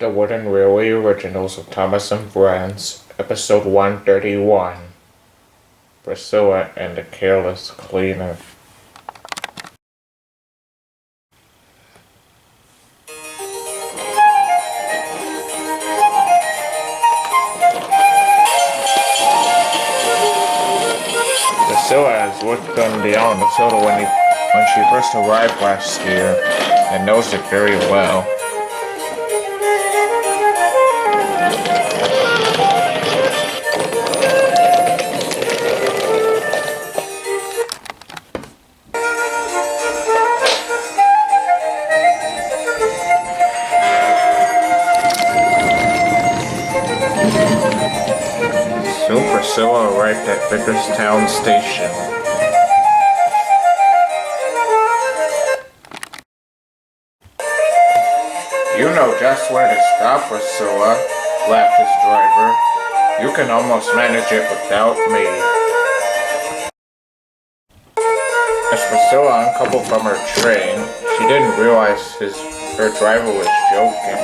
The Wooden Railway Originals of Thomas and Friends, Episode 131. Priscilla and the Careless Cleaner. Priscilla has looked them down the soda when she first arrived last year and knows it very well. So Priscilla arrived at Vickerstown Station. You know just where to stop, Priscilla, laughed his driver. You can almost manage it without me. As Priscilla uncoupled from her train, she didn't realize her driver was joking.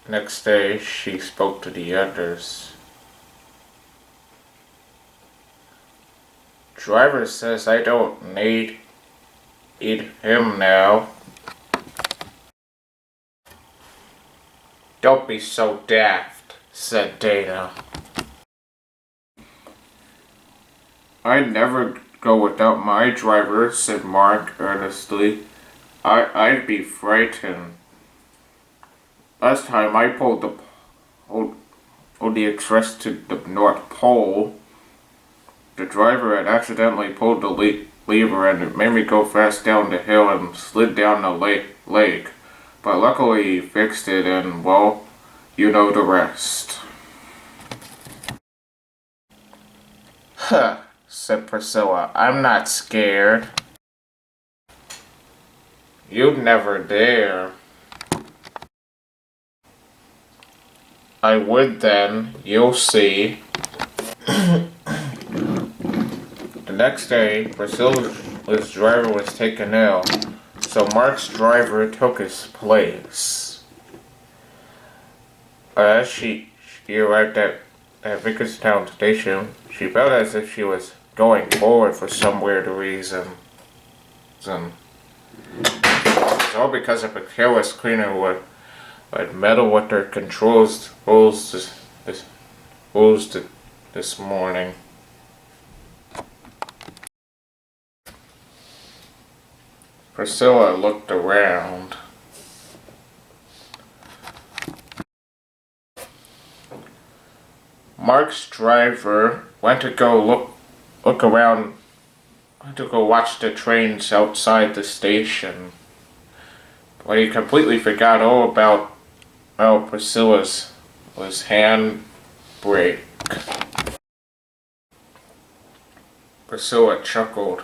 Next day, she spoke to the others. Driver says I don't need him now. Don't be so daft, said Dana. I'd never go without my driver, said Mark earnestly. I'd be frightened. Last time I pulled the express to the North Pole, the driver had accidentally pulled the lever and it made me go fast down the hill and slid down the lake. But luckily he fixed it and, well, you know the rest. Huh, said Priscilla. I'm not scared. You'd never dare. I would then, you'll see. The next day, Priscilla's driver was taken ill, so Mark's driver took his place. As she arrived at Vickerstown Station, she felt as if she was going forward for some weird reason. It was all because of a careless cleaner would meddle with their controls this morning. Priscilla looked around. Mark's driver went to go look around, went to go watch the trains outside the station. But he completely forgot all about Priscilla's handbrake. Priscilla chuckled.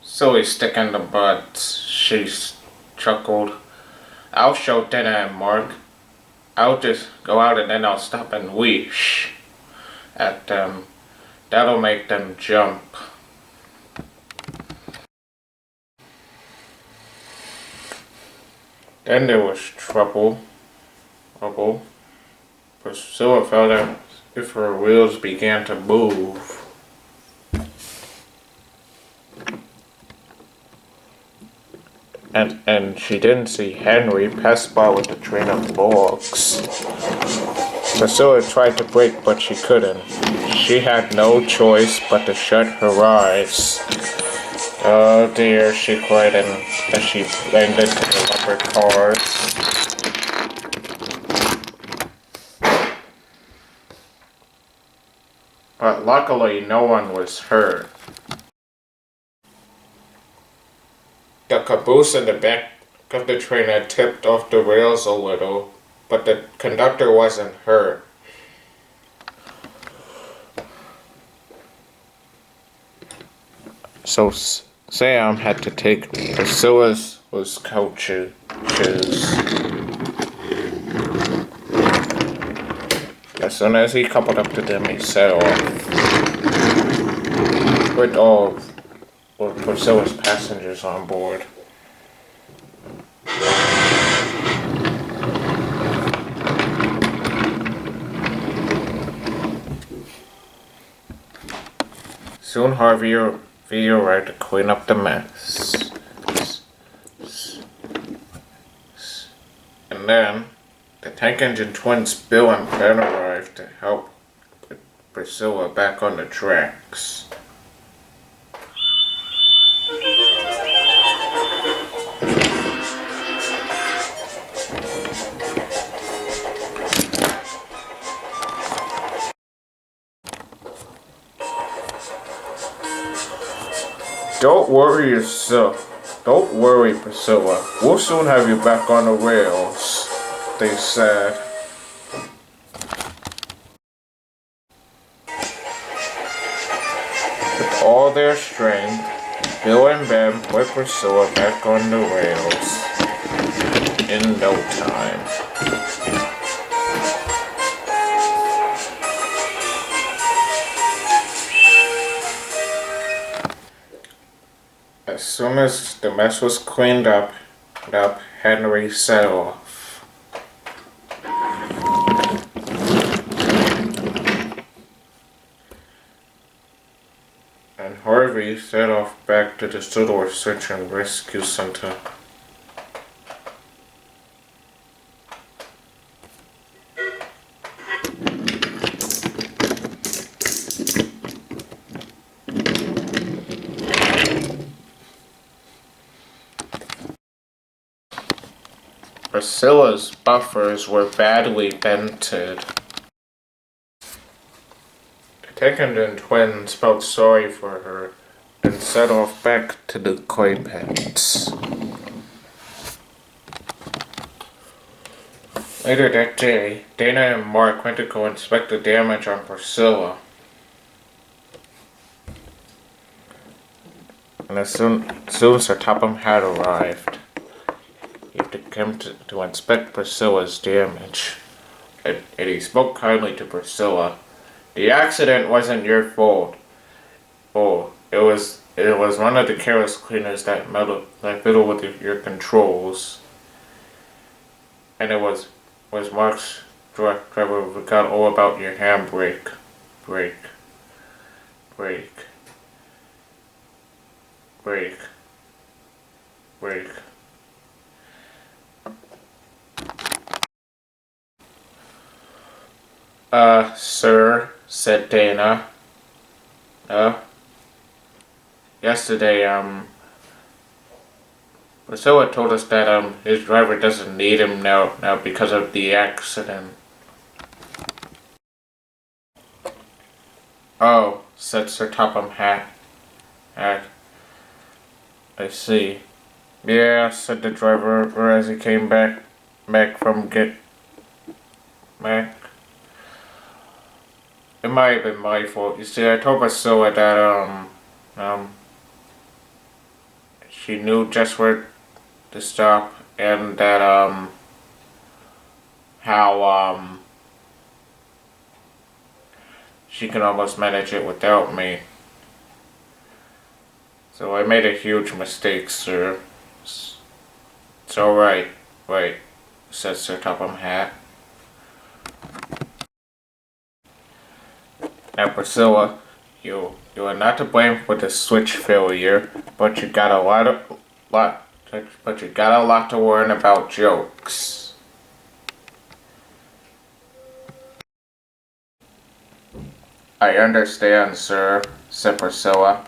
Silly stick in the butt, she chuckled. I'll show Dana and Mark. I'll just go out and then I'll stop and whoosh at them. That'll make them jump. Then there was trouble. Priscilla felt as if her wheels began to move. And she didn't see Henry pass by with a train of logs. Priscilla tried to brake, but she couldn't. She had no choice but to shut her eyes. Oh dear, she cried as she banged into the lumber cars. But luckily, no one was hurt. The caboose in the back of the train had tipped off the rails a little, but the conductor wasn't hurt. So Sam had to take Priscilla's coaches. As soon as he coupled up to them, he set off. With all of Priscilla's passengers on board. Soon Harvey arrived to clean up the mess. And then, the tank engine twins Bill and Ben arrived to help put Priscilla back on the tracks. Don't worry yourself. Don't worry, Priscilla. We'll soon have you back on the rails, they said. With all their strength, Bill and Ben put Priscilla back on the rails in no time. As soon as the mess was cleaned up, Henry set off. And Harvey set off back to the Sudor Search and Rescue Center. Priscilla's buffers were badly dented. The tank engine twins felt sorry for her and set off back to the clay pits. Later that day, Dana and Mark went to go inspect the damage on Priscilla. And as soon as Sir Topham had arrived, he came to inspect Priscilla's damage, and he spoke kindly to Priscilla. The accident wasn't your fault. Oh, it was one of the Careless cleaners that meddled with your controls, and it was Mark's driver who forgot all about your handbrake. Brake. Sir, said Dana. Yesterday, Priscilla told us that, his driver doesn't need him now because of the accident. Oh, said Sir Topham Hatt. I see. Yeah, said the driver as he came back from back. It might have been my fault. You see, I told Priscilla that, she knew just where to stop, and that, how, she can almost manage it without me. So I made a huge mistake, sir. It's alright, said Sir Topham Hatt. Now, Priscilla, you are not to blame for the switch failure, but you got a lot to learn about jokes. I understand, sir, said Priscilla.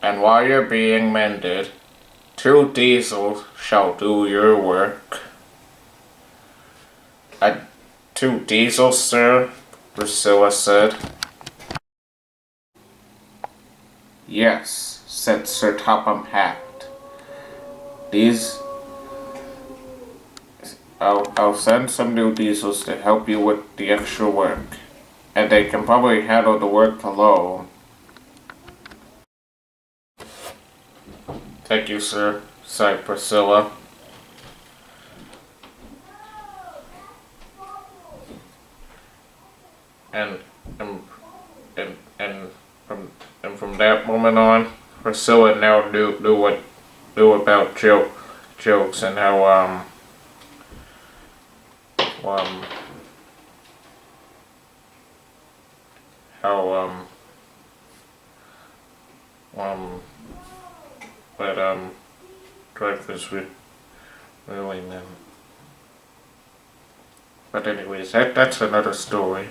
And while you're being mended, 2 diesels shall do your work. 2 diesels, sir? Priscilla said. Yes, said Sir Topham Hatt. I'll send some new diesels to help you with the extra work, and they can probably handle the work alone. Thank you, sir, sighed Priscilla. And from that moment on, Priscilla now knew about jokes and how how but drivers would really know. But anyways, that's another story.